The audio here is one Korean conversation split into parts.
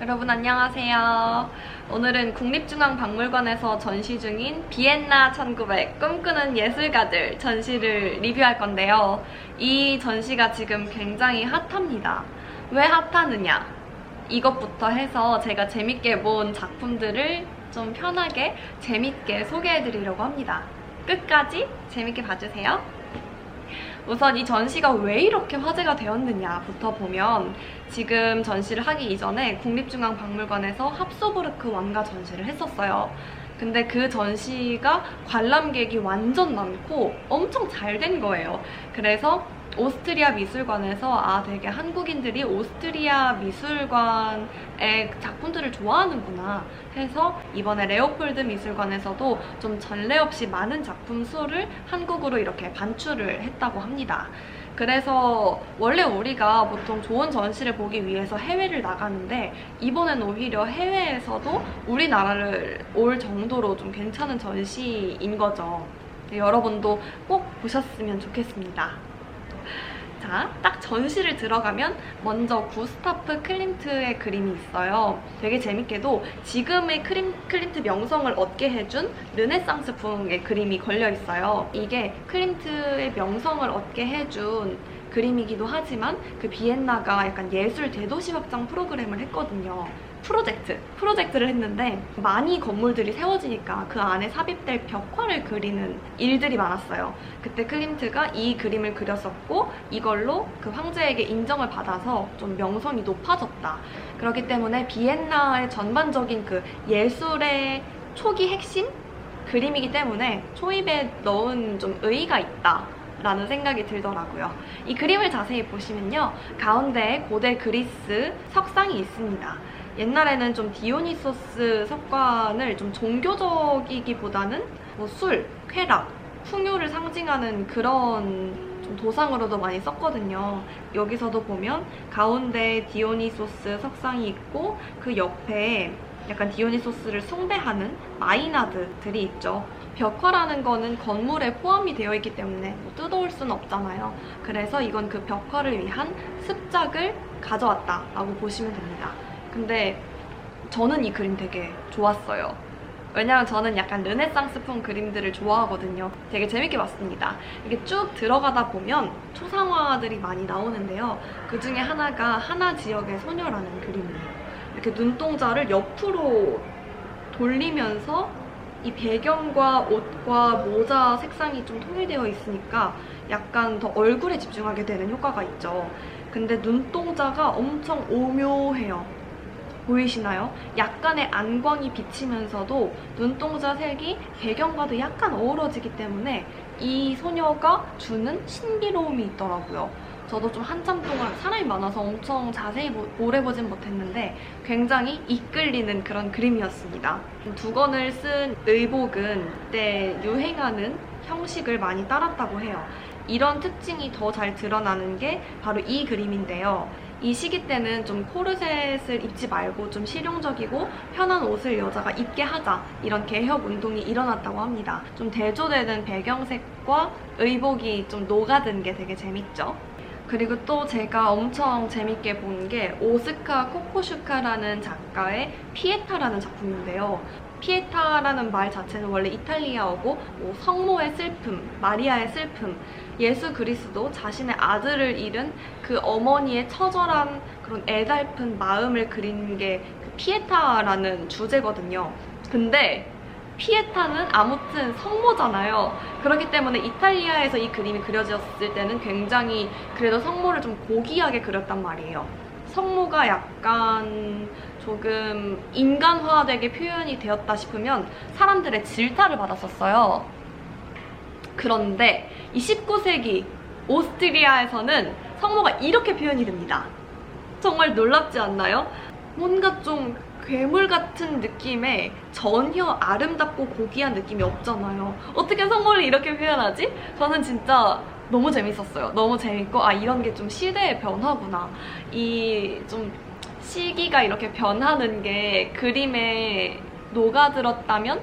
여러분 안녕하세요. 오늘은 국립중앙박물관에서 전시 중인 비엔나 1900 꿈꾸는 예술가들 전시를 리뷰할 건데요. 이 전시가 지금 굉장히 핫합니다. 왜 핫하느냐? 이것부터 해서 제가 재밌게 본 작품들을 좀 편하게 재밌게 소개해드리려고 합니다. 끝까지 재밌게 봐주세요. 우선 이 전시가 왜 이렇게 화제가 되었느냐부터 보면 지금 전시를 하기 이전에 국립중앙박물관에서 합소부르크 왕가 전시를 했었어요. 근데 그 전시가 관람객이 완전 많고 엄청 잘 된 거예요. 그래서 오스트리아 미술관에서 되게 한국인들이 오스트리아 미술관의 작품들을 좋아하는구나 해서 이번에 레오폴드 미술관에서도 좀 전례 없이 많은 작품 수를 한국으로 이렇게 반출을 했다고 합니다. 그래서 원래 우리가 보통 좋은 전시를 보기 위해서 해외를 나가는데 이번엔 오히려 해외에서도 우리나라를 올 정도로 좀 괜찮은 전시인 거죠. 여러분도 꼭 보셨으면 좋겠습니다. 자, 딱 전시를 들어가면 먼저 구스타프 클림트의 그림이 있어요. 되게 재밌게도 지금의 클림트 명성을 얻게 해준 르네상스풍의 그림이 걸려 있어요. 이게 클림트의 명성을 얻게 해준 그림이기도 하지만 그 비엔나가 약간 예술 대도시 확장 프로그램을 했거든요. 프로젝트를 했는데 많이 건물들이 세워지니까 그 안에 삽입될 벽화를 그리는 일들이 많았어요. 그때 클림트가 이 그림을 그렸었고 이걸로 그 황제에게 인정을 받아서 좀 명성이 높아졌다. 그렇기 때문에 비엔나의 전반적인 그 예술의 초기 핵심? 그림이기 때문에 초입에 넣은 좀 의의가 있다 라는 생각이 들더라고요. 이 그림을 자세히 보시면요, 가운데에 고대 그리스 석상이 있습니다. 옛날에는 좀 디오니소스 석관을 좀 종교적이기보다는 뭐 술, 쾌락, 풍요를 상징하는 그런 좀 도상으로도 많이 썼거든요. 여기서도 보면 가운데 디오니소스 석상이 있고 그 옆에 약간 디오니소스를 숭배하는 마이나드들이 있죠. 벽화라는 거는 건물에 포함이 되어 있기 때문에 뭐 뜯어올 수는 없잖아요. 그래서 이건 그 벽화를 위한 습작을 가져왔다라고 보시면 됩니다. 근데 저는 이 그림 되게 좋았어요. 왜냐면 저는 약간 르네상스풍 그림들을 좋아하거든요. 되게 재밌게 봤습니다. 이게 쭉 들어가다 보면 초상화들이 많이 나오는데요. 그 중에 하나가 하나 지역의 소녀라는 그림이에요. 이렇게 눈동자를 옆으로 돌리면서 이 배경과 옷과 모자 색상이 좀 통일되어 있으니까 약간 더 얼굴에 집중하게 되는 효과가 있죠. 근데 눈동자가 엄청 오묘해요. 보이시나요? 약간의 안광이 비치면서도 눈동자 색이 배경과도 약간 어우러지기 때문에 이 소녀가 주는 신비로움이 있더라고요. 저도 좀 한참 동안 사람이 많아서 엄청 자세히 오래 보진 못했는데 굉장히 이끌리는 그런 그림이었습니다. 두 권을 쓴 의복은 그때 유행하는 형식을 많이 따랐다고 해요. 이런 특징이 더 잘 드러나는 게 바로 이 그림인데요. 이 시기 때는 좀 코르셋을 입지 말고 좀 실용적이고 편한 옷을 여자가 입게 하자, 이런 개혁 운동이 일어났다고 합니다. 좀 대조되는 배경색과 의복이 좀 녹아든 게 되게 재밌죠. 그리고 또 제가 엄청 재밌게 본 게 오스카 코코슈카라는 작가의 피에타라는 작품인데요. 피에타라는 말 자체는 원래 이탈리아어고 뭐 성모의 슬픔, 마리아의 슬픔, 예수 그리스도 자신의 아들을 잃은 그 어머니의 처절한 그런 애달픈 마음을 그린 게 그 피에타라는 주제거든요. 근데 피에타는 아무튼 성모잖아요. 그렇기 때문에 이탈리아에서 이 그림이 그려졌을 때는 굉장히 그래도 성모를 좀 고귀하게 그렸단 말이에요. 성모가 약간 조금 인간화되게 표현이 되었다 싶으면 사람들의 질타를 받았었어요. 그런데 이 19세기 오스트리아에서는 성모가 이렇게 표현이 됩니다. 정말 놀랍지 않나요? 뭔가 좀 괴물 같은 느낌에 전혀 아름답고 고귀한 느낌이 없잖아요. 어떻게 성모를 이렇게 표현하지? 저는 진짜 너무 재밌었어요. 너무 재밌고 이런 게 좀 시대의 변화구나. 이 좀 시기가 이렇게 변하는 게 그림에 녹아들었다면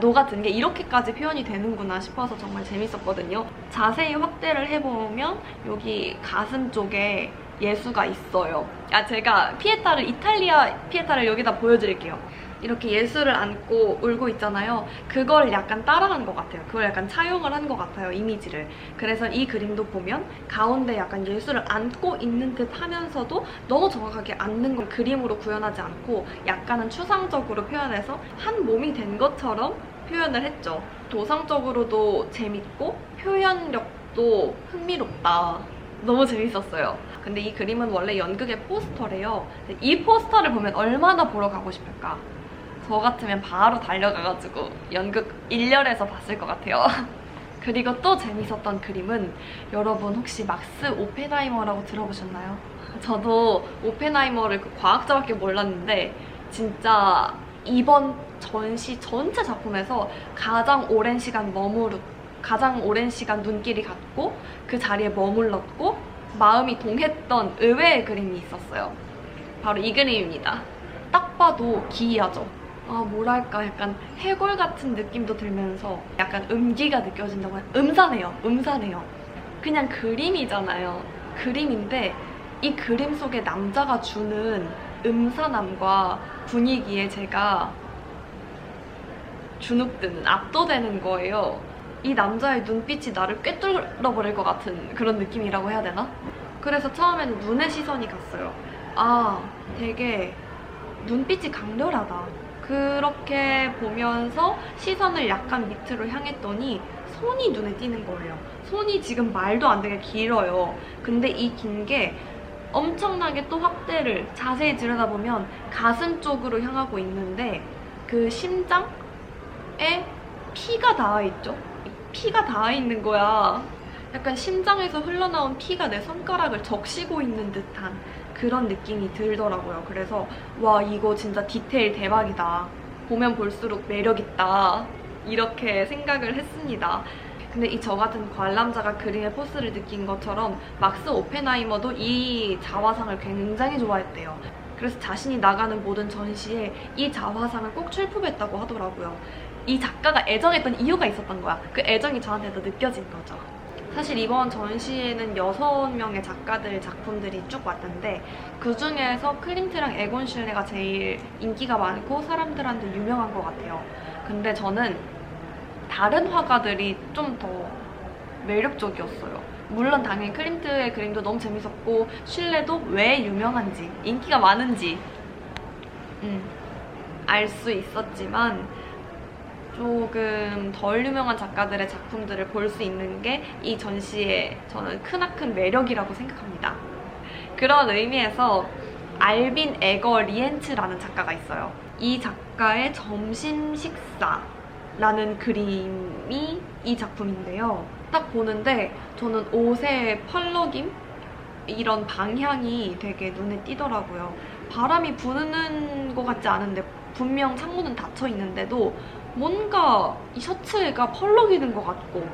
녹아든 게 이렇게까지 표현이 되는구나 싶어서 정말 재밌었거든요. 자세히 확대를 해보면 여기 가슴 쪽에 예수가 있어요. 제가 피에타를, 이탈리아 피에타를 여기다 보여드릴게요. 이렇게 예수를 안고 울고 있잖아요. 그걸 약간 따라한 것 같아요. 그걸 약간 차용을 한 것 같아요, 이미지를. 그래서 이 그림도 보면 가운데 약간 예수를 안고 있는 듯 하면서도 너무 정확하게 안는 걸 그림으로 구현하지 않고 약간은 추상적으로 표현해서 한 몸이 된 것처럼 표현을 했죠. 도상적으로도 재밌고 표현력도 흥미롭다. 너무 재밌었어요. 근데 이 그림은 원래 연극의 포스터래요. 이 포스터를 보면 얼마나 보러 가고 싶을까? 저 같으면 바로 달려가가지고 연극 1열에서 봤을 것 같아요. 그리고 또 재밌었던 그림은, 여러분 혹시 막스 오펜하이머라고 들어보셨나요? 저도 오펜하이머를 그 과학자밖에 몰랐는데 진짜 이번 전시 전체 작품에서 가장 오랜 시간 눈길이 갔고 그 자리에 머물렀고 마음이 동했던 의외의 그림이 있었어요. 바로 이 그림입니다. 딱 봐도 기이하죠? 뭐랄까, 약간 해골 같은 느낌도 들면서 약간 음기가 느껴진다고 해요. 음산해요. 그냥 그림이잖아요. 그림인데 이 그림 속에 남자가 주는 음산함과 분위기에 제가 주눅드는, 압도되는 거예요. 이 남자의 눈빛이 나를 꿰뚫어버릴 것 같은 그런 느낌이라고 해야 되나? 그래서 처음에는 눈에 시선이 갔어요. 되게 눈빛이 강렬하다. 그렇게 보면서 시선을 약간 밑으로 향했더니 손이 눈에 띄는 거예요. 손이 지금 말도 안 되게 길어요. 근데 이 긴 게 엄청나게 또 확대를 자세히 들여다보면 가슴 쪽으로 향하고 있는데 그 심장에 피가 닿아있죠? 피가 닿아있는 거야. 약간 심장에서 흘러나온 피가 내 손가락을 적시고 있는 듯한 그런 느낌이 들더라고요. 그래서 와, 이거 진짜 디테일 대박이다. 보면 볼수록 매력있다. 이렇게 생각을 했습니다. 근데 이 저 같은 관람자가 그림의 포스를 느낀 것처럼 막스 오펜하이머도 이 자화상을 굉장히 좋아했대요. 그래서 자신이 나가는 모든 전시에 이 자화상을 꼭 출품했다고 하더라고요. 이 작가가 애정했던 이유가 있었던 거야. 그 애정이 저한테도 느껴진 거죠. 사실 이번 전시에는 6명의 작가들 작품들이 쭉 왔는데 그 중에서 클림트랑 에곤 슐레가 제일 인기가 많고 사람들한테 유명한 것 같아요. 근데 저는 다른 화가들이 좀 더 매력적이었어요. 물론 당연히 클림트의 그림도 너무 재밌었고 슐레도 왜 유명한지, 인기가 많은지 알 수 있었지만 조금 덜 유명한 작가들의 작품들을 볼 수 있는 게 이 전시의 저는 크나큰 매력이라고 생각합니다. 그런 의미에서 알빈 에거 리엔츠라는 작가가 있어요. 이 작가의 점심 식사라는 그림이 이 작품인데요. 딱 보는데 저는 옷의 펄럭임? 이런 방향이 되게 눈에 띄더라고요. 바람이 부는 것 같지 않은데 분명 창문은 닫혀 있는데도 뭔가 이 셔츠가 펄럭이는 것 같고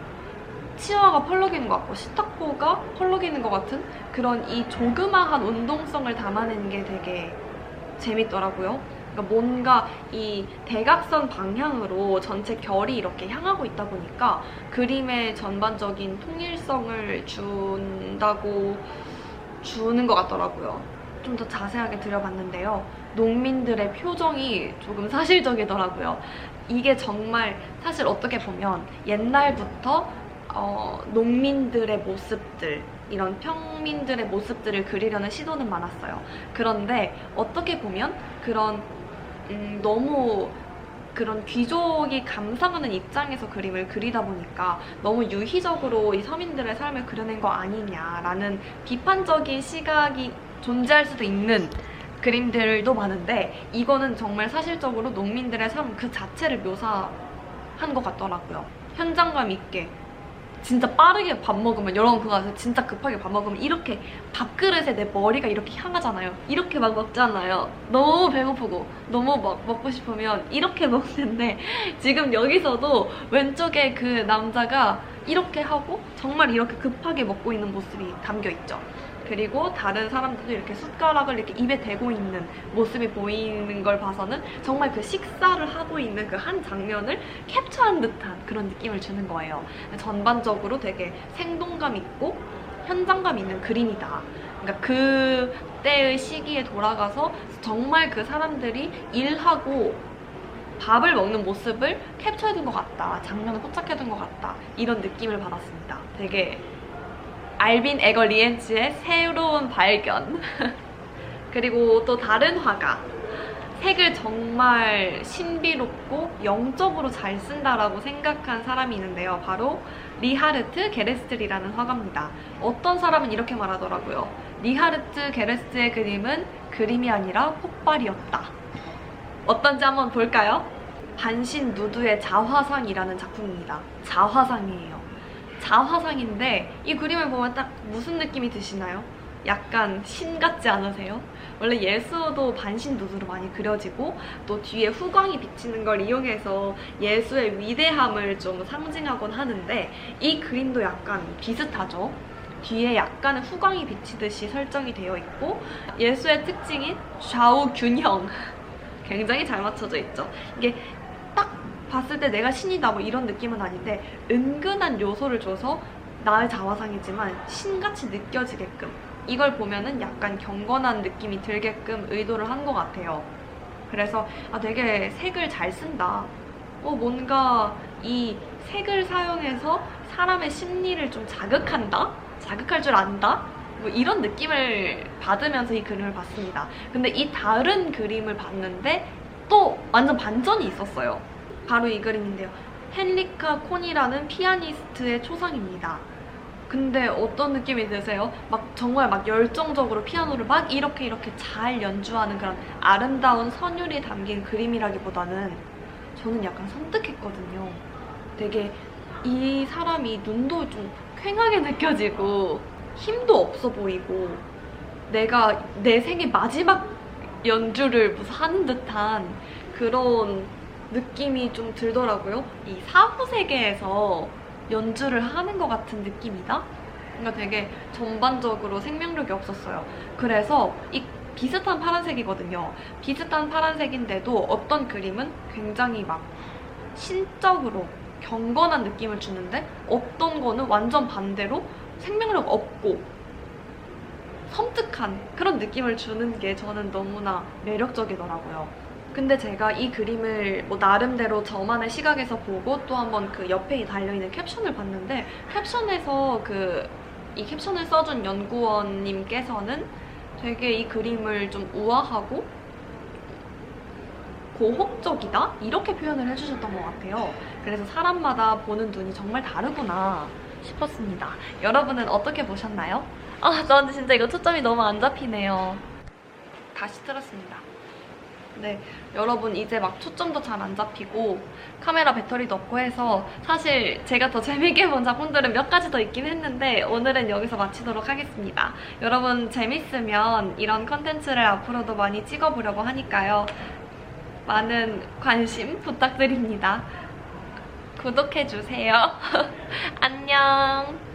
치마가 펄럭이는 것 같고 식탁보가 펄럭이는 것 같은 그런 이 조그마한 운동성을 담아내는 게 되게 재밌더라고요. 그러니까 뭔가 이 대각선 방향으로 전체 결이 이렇게 향하고 있다 보니까 그림의 전반적인 통일성을 주는 것 같더라고요. 좀 더 자세하게 들여봤는데요. 농민들의 표정이 조금 사실적이더라고요. 이게 정말 사실 어떻게 보면 옛날부터 농민들의 모습들, 이런 평민들의 모습들을 그리려는 시도는 많았어요. 그런데 어떻게 보면 그런 너무 그런 귀족이 감상하는 입장에서 그림을 그리다 보니까 너무 유희적으로 이 서민들의 삶을 그려낸 거 아니냐라는 비판적인 시각이 존재할 수도 있는 그림들도 많은데 이거는 정말 사실적으로 농민들의 삶 그 자체를 묘사한 것 같더라고요. 현장감 있게 진짜 빠르게 밥 먹으면, 여러분 그거 아세요? 진짜 급하게 밥 먹으면 이렇게 밥그릇에 내 머리가 이렇게 향하잖아요. 이렇게 막 먹잖아요. 너무 배고프고 너무 막 먹고 싶으면 이렇게 먹는데 지금 여기서도 왼쪽에 그 남자가 이렇게 하고 정말 이렇게 급하게 먹고 있는 모습이 담겨있죠. 그리고 다른 사람들도 이렇게 숟가락을 이렇게 입에 대고 있는 모습이 보이는 걸 봐서는 정말 그 식사를 하고 있는 그 한 장면을 캡처한 듯한 그런 느낌을 주는 거예요. 전반적으로 되게 생동감 있고 현장감 있는 그림이다. 그러니까 그 때의 시기에 돌아가서 정말 그 사람들이 일하고 밥을 먹는 모습을 캡처해둔 것 같다. 장면을 포착해둔 것 같다. 이런 느낌을 받았습니다. 되게 알빈 에거 리엔츠의 새로운 발견. 그리고 또 다른 화가 색을 정말 신비롭고 영적으로 잘 쓴다라고 생각한 사람이 있는데요. 바로 리하르트 게레스트리라는 화가입니다. 어떤 사람은 이렇게 말하더라고요. 리하르트 게레스트의 그림은 그림이 아니라 폭발이었다. 어떤지 한번 볼까요? 반신 누드의 자화상이라는 작품입니다. 자화상이에요. 자화상인데 이 그림을 보면 딱 무슨 느낌이 드시나요? 약간 신 같지 않으세요? 원래 예수도 반신 누드로 많이 그려지고 또 뒤에 후광이 비치는 걸 이용해서 예수의 위대함을 좀 상징하곤 하는데 이 그림도 약간 비슷하죠? 뒤에 약간의 후광이 비치듯이 설정이 되어 있고 예수의 특징인 좌우 균형 굉장히 잘 맞춰져 있죠. 이게 딱 봤을 때 내가 신이다 뭐 이런 느낌은 아닌데 은근한 요소를 줘서 나의 자화상이지만 신같이 느껴지게끔 이걸 보면은 약간 경건한 느낌이 들게끔 의도를 한 것 같아요. 그래서 되게 색을 잘 쓴다. 뭔가 이 색을 사용해서 사람의 심리를 좀 자극한다? 자극할 줄 안다? 뭐 이런 느낌을 받으면서 이 그림을 봤습니다. 근데 이 다른 그림을 봤는데 또 완전 반전이 있었어요. 바로 이 그림인데요. 헨리카 콘이라는 피아니스트의 초상입니다. 근데 어떤 느낌이 드세요? 정말 열정적으로 피아노를 이렇게 잘 연주하는 그런 아름다운 선율이 담긴 그림이라기보다는 저는 약간 섬뜩했거든요. 되게 이 사람이 눈도 좀 퀭하게 느껴지고 힘도 없어 보이고 내가 내 생애 마지막 연주를 무슨 하는 듯한 그런 느낌이 좀 들더라고요. 이 사후 세계에서 연주를 하는 것 같은 느낌이다? 그러니까 되게 전반적으로 생명력이 없었어요. 그래서 이 비슷한 파란색이거든요. 비슷한 파란색인데도 어떤 그림은 굉장히 신적으로 경건한 느낌을 주는데 어떤 거는 완전 반대로 생명력 없고 섬뜩한 그런 느낌을 주는 게 저는 너무나 매력적이더라고요. 근데 제가 이 그림을 나름대로 저만의 시각에서 보고 또 한번 그 옆에 달려있는 캡션을 봤는데 캡션에서 이 캡션을 써준 연구원님께서는 되게 이 그림을 좀 우아하고 고혹적이다? 이렇게 표현을 해주셨던 것 같아요. 그래서 사람마다 보는 눈이 정말 다르구나 싶었습니다. 여러분은 어떻게 보셨나요? 저한테 진짜 이거 초점이 너무 안 잡히네요. 다시 틀었습니다. 네, 여러분 이제 초점도 잘 안 잡히고 카메라 배터리도 없고 해서 사실 제가 더 재밌게 본 작품들은 몇 가지 더 있긴 했는데 오늘은 여기서 마치도록 하겠습니다. 여러분 재밌으면 이런 컨텐츠를 앞으로도 많이 찍어보려고 하니까요. 많은 관심 부탁드립니다. 구독해주세요. 안녕.